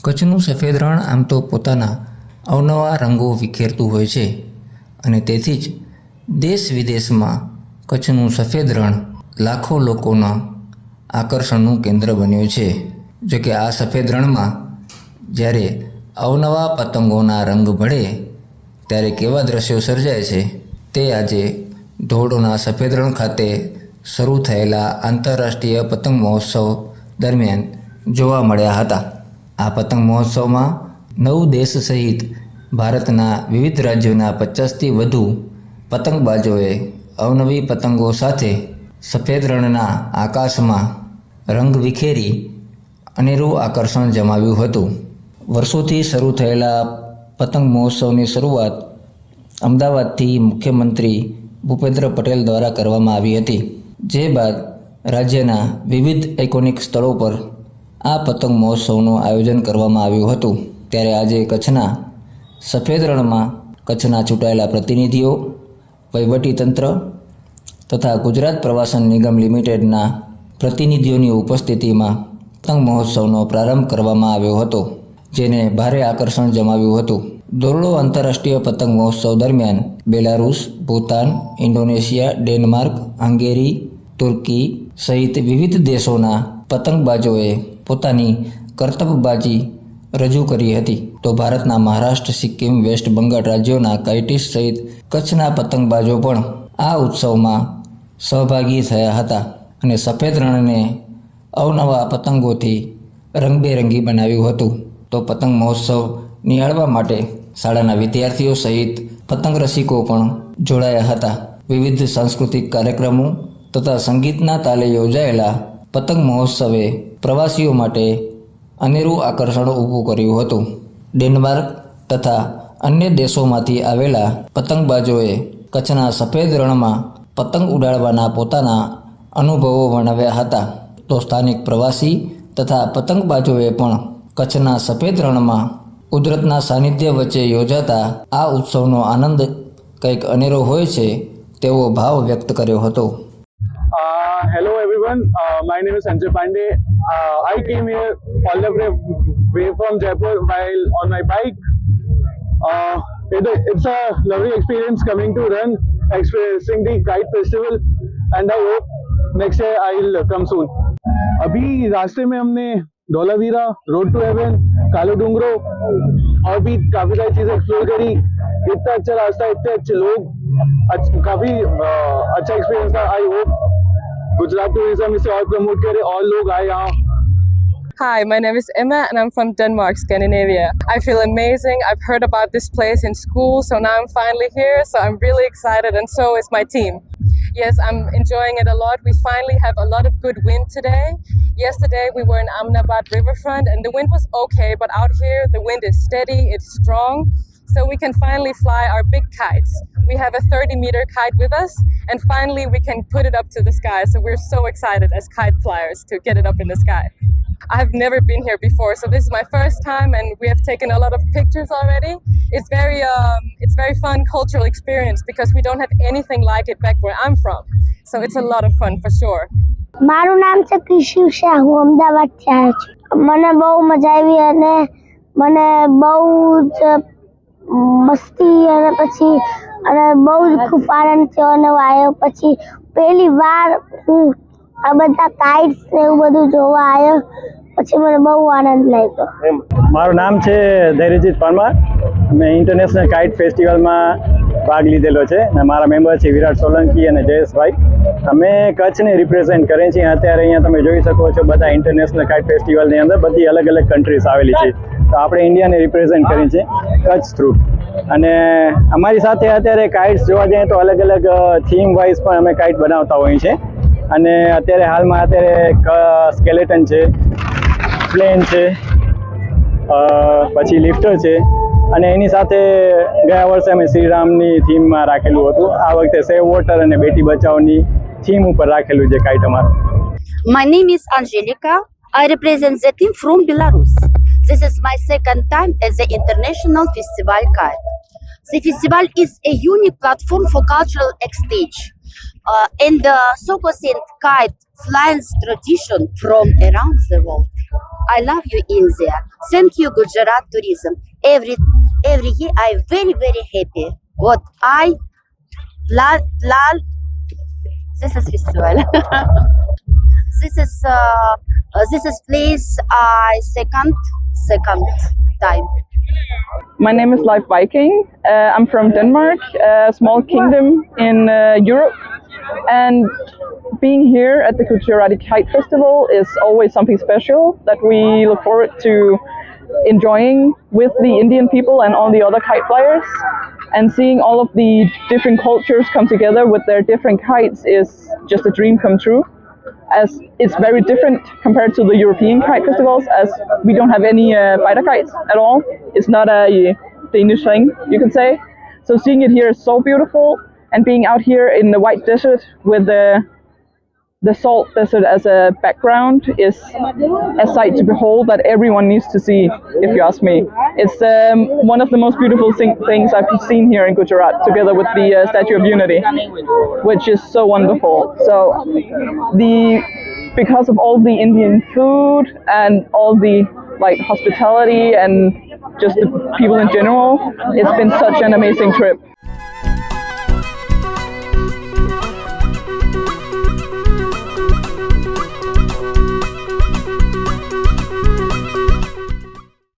કચ્છનું સફેદ રણ આમ તો પોતાના અવનવા રંગો વિખેરતું હોય છે અને તેથી જ દેશ વિદેશમાં કચ્છનું સફેદ રણ લાખો લોકોના આકર્ષણનું કેન્દ્ર બન્યું છે. જો કે આ સફેદ રણમાં જ્યારે અવનવા પતંગોના રંગ ભળે ત્યારે કેવા દ્રશ્યો સર્જાય છે તે આજે ધોરડોના સફેદ રણ ખાતે શરૂ થયેલા આંતરરાષ્ટ્રીય પતંગ મહોત્સવ દરમિયાન જોવા મળ્યા હતા. આ પતંગ મહોત્સવમાં 9 દેશ સહિત ભારતના વિવિધ રાજ્યોના 50થી વધુ પતંગબાજોએ અવનવી પતંગો સાથે સફેદ રણના આકાશમાં રંગ વિખેરી અનેરું આકર્ષણ જમાવ્યું હતું. વર્ષોથી શરૂ થયેલા પતંગ મહોત્સવની શરૂઆત અમદાવાદથી મુખ્યમંત્રી ભૂપેન્દ્ર પટેલ દ્વારા કરવામાં આવી હતી. જે બાદ રાજ્યના વિવિધ આઇકોનિક સ્થળો પર આ પતંગ મહોત્સવનું આયોજન કરવામાં આવ્યું હતું. ત્યારે આજે કચ્છના સફેદ રણમાં કચ્છના ચૂંટાયેલા પ્રતિનિધિઓ, વહીવટીતંત્ર તથા ગુજરાત પ્રવાસન નિગમ લિમિટેડના પ્રતિનિધિઓની ઉપસ્થિતિમાં પતંગ મહોત્સવનો પ્રારંભ કરવામાં આવ્યો હતો, જેને ભારે આકર્ષણ જમાવ્યું હતું. ધોરડો આંતરરાષ્ટ્રીય પતંગ મહોત્સવ દરમિયાન Belarus, Bhutan, Indonesia, Denmark, Hungary, તુર્કી સહિત વિવિધ દેશોના પતંગબાજોએ પોતાની કરતબબાજી રજૂ કરી હતી. તો ભારતના મહારાષ્ટ્ર, સિક્કિમ, વેસ્ટ બંગાળ રાજ્યોના કાઇટિસ્ટ સહિત કચ્છના પતંગબાજો પણ આ ઉત્સવમાં સહભાગી થયા હતા અને સફેદ રણને અવનવા પતંગોથી રંગબેરંગી બનાવ્યું હતું. તો પતંગ મહોત્સવ નિહાળવા માટે શાળાના વિદ્યાર્થીઓ સહિત પતંગ રસિકો પણ જોડાયા હતા. વિવિધ સાંસ્કૃતિક કાર્યક્રમો તથા સંગીતના તાલે યોજાયેલા પતંગ મહોત્સવે પ્રવાસીઓ માટે અનેરું આકર્ષણ ઊભું કર્યું હતું. ડેનમાર્ક તથા અન્ય દેશોમાંથી આવેલા પતંગબાજોએ કચ્છના સફેદ રણમાં પતંગ ઉડાડવાના પોતાના અનુભવો વર્ણવ્યા હતા. તો સ્થાનિક પ્રવાસી તથા પતંગબાજોએ પણ કચ્છના સફેદ રણમાં કુદરતના સાનિધ્ય વચ્ચે યોજાતા આ ઉત્સવનો આનંદ કંઈક અનેરો હોય છે તેવો ભાવ વ્યક્ત કર્યો હતો. Hello everyone, my name is Sanjay Pandey. I came here all the way from Jaipur while on my bike. It's a lovely experience coming to run, experiencing the kite festival, and I hope next year I'll come soon. अभी रास्ते में हमने Dholavira, road to heaven, कालो डूंगरो और भी काफी सारी चीजें एक्सप्लोर करी. इतना अच्छा रास्ता, इतने अच्छे लोग, काफी अच्छा एक्सपीरियंस था. आई होप गुजरात टूरिज्म इसे और प्रमोट करे, और लोग आए यहाँ. Hi, my name is Emma and I'm from Denmark, Scandinavia. I feel amazing. I've heard about this place in school, so now I'm finally here, so I'm really excited, and so is my team. Yes, I'm enjoying it a lot. We finally have a lot of good wind today. Yesterday we were in Ahmedabad riverfront and the wind was okay, but out here the wind is steady, it's strong, so we can finally fly our big kites. We have a 30-meter kite with us, and finally we can put it up to the sky, so we're so excited as kite flyers to get it up in the sky. I've never been here before, so this is my first time, and we have taken a lot of pictures already. It's very fun cultural experience because we don't have anything like it back where I'm from, so it's a lot of fun for sure. મારું નામ છે કિશુ શાહ, હું અમદાવાદથી આવ્યો છું. મને બહુ મજા આવી અને મને બહુ જ મસ્તી અને પછી બહુ જ ખૂબ આનંદ થયો અને હું આવ્યો. પછી પહેલી વાર હું આ બધા કાઇટ્સ ને એવું બધું જોવા આવ્યો, પછી મને બહુ આનંદ લાગ્યો. મારું નામ છે ધૈર્યજીત પરમાર. મેં ઇન્ટરનેશનલ કાઇટ ફેસ્ટિવલમાં ભાગ લીધેલો છે અને મારા મેમ્બર છે વિરાટ સોલંકી અને જયેશભાઈ. અમે કચ્છને રિપ્રેઝેન્ટ કરીએ છીએ. અત્યારે અહીંયા તમે જોઈ શકો છો બધા ઇન્ટરનેશનલ કાઇટ ફેસ્ટિવલની અંદર બધી અલગ અલગ કન્ટ્રીઝ આવેલી છે. તો આપણે ઇન્ડિયાને રિપ્રેઝેન્ટ કરીએ છીએ કચ્છ થ્રુ. અને અમારી સાથે અત્યારે કાઇટ્સ જોવા જઈએ તો અલગ અલગ થીમ વાઇઝ પણ અમે કાઇટ બનાવતા હોઈએ છીએ. અને અત્યારે હાલમાં અત્યારે સ્કેલેટન છે, પ્લેન છે, પછી લિફ્ટર છે, અને એની સાથે ગયા વર્ષે અમે શ્રીરામની થીમમાં રાખેલું હતું. આ વખતે સેવ વોટર અને બેટી બચાવની થીમ ઉપર રાખેલું છે કાઇટ અમારું. My name is Angelica. I represent the team from Belarus. This is my second time at the International Festival Kite. The festival is a unique platform for cultural exchange. and the Sokosin kite flying tradition from around the world. I love you, India. Thank you, Gujarat Tourism. Every year I'm very, very happy. What I love, this is festival. This is place I second time. My name is Leif Viking. I'm from Denmark, a small kingdom in Europe. And being here at the Gujarati Kite Festival is always something special that we look forward to enjoying with the Indian people and all the other kite flyers. And seeing all of the different cultures come together with their different kites is just a dream come true, as it's very different compared to the European kite festivals, as we don't have any fighter kites at all. It's not a Danish thing, you can say. So seeing it here is so beautiful, and being out here in the white desert with the salt desert as a background is a sight to behold that everyone needs to see, if you ask me. It's one of the most beautiful things I've seen here in Gujarat, together with the Statue of Unity, which is so wonderful. So because of all the Indian food and all the hospitality and just the people in general, it's been such an amazing trip.